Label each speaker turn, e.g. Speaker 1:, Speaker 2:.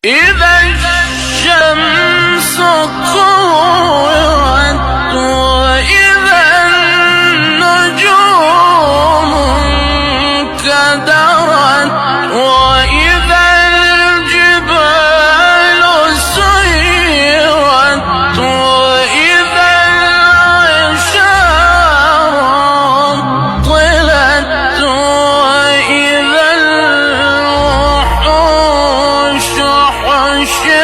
Speaker 1: إذا الشمس كورت وإذا النجوم انكدرت وإذا الجبال سيرت وإذا العشار طلت وإذا الوحوش حشرت